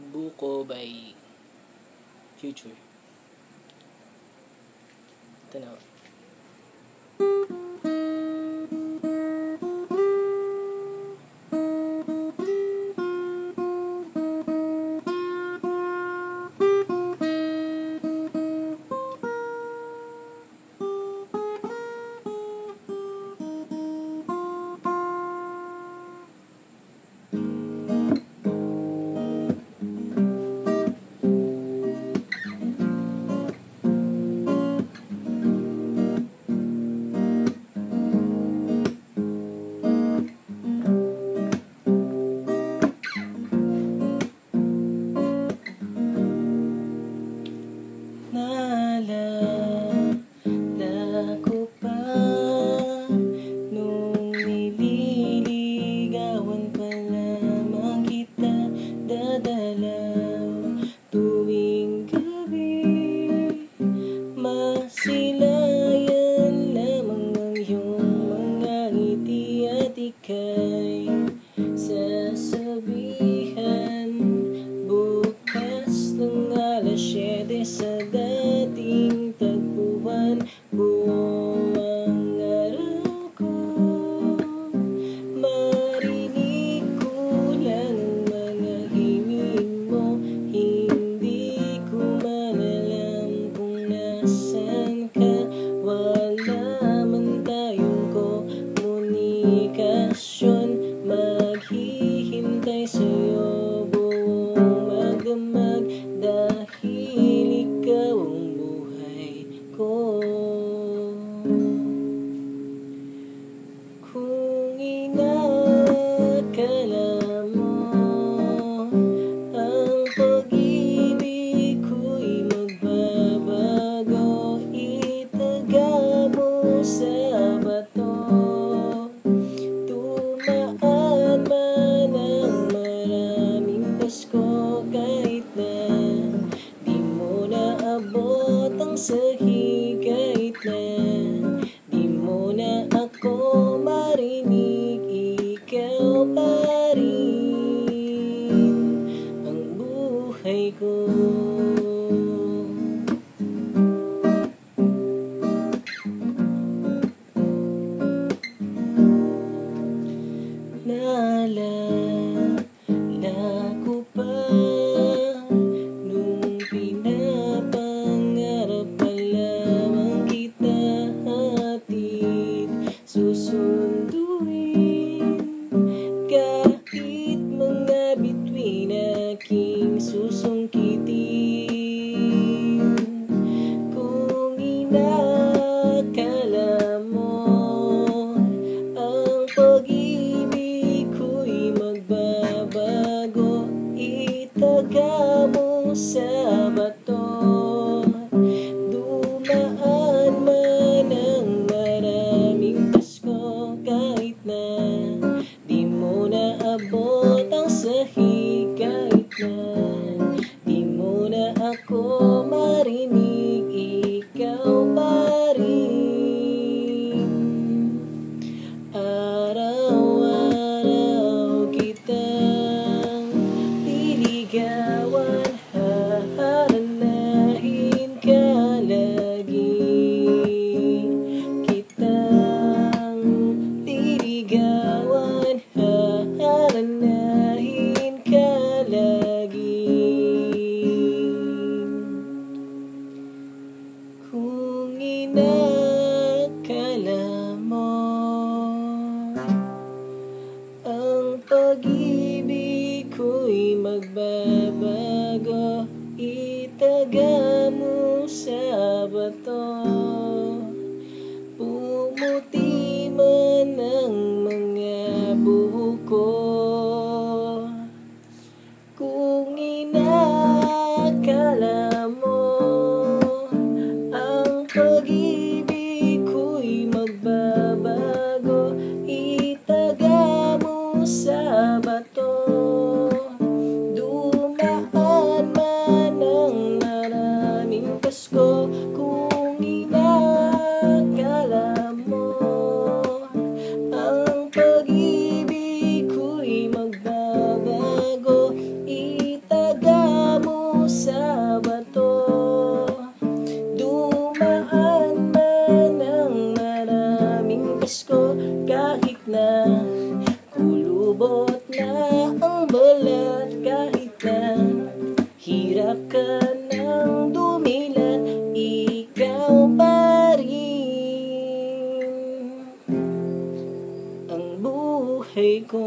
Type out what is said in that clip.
Buko by Future. Ito na. Naalala ko pa nung nililigawan pa lamang kita, dadalaw tuwing gabi. Masilayan lamang ang iyong mga ngiti at ika'y sasabihan bukas ng alas 7 sa dating tagpuan. Buong ang araw ko, marinig ko lang ang mga himig mo. Hindi ko man alam kung nasan ka. Wala man tayong komunikasyon, maghihintay sa'yo buong magdamag dahil ikaw ang buhay ko. Kung inakala mo ang pag-ibig ko'y magbabago, itaga mo sa bato. Tumaan man ang maraming Pasko, kahit na di mo naabot ang sahig, kahit na di mo na ako marinig, ikaw pa rin ang buhay ko. Naalala ko pa nung pinapangarap pa lamang kita, hatid susunduin kahit mga bituin aking susungkitin. Kung inakala mo ang pag-ibig ko'y magbabago, itaga mo sa bato. Dumaan man ang maraming Pasko, kahit na di mo naabot ang sahig, kahit na di mo na ako marinig, ikaw pa rin. Araw-araw kitang liligawan, haharanahin ka lagi. Kitang liligawan, haharanahin ka lagi. Kung inakala mo ang pag-ibig ko'y magbabago, itaga mo sa bato. Pumuti man ang mga buhok ko. Kung inakala mo ang pag-ibig ko'y magbabago, itaga mo sa bato. Dumaan man ang maraming Pasko, kung inakala mo ang pag-ibig ko'y magbabago, itaga buhay ko.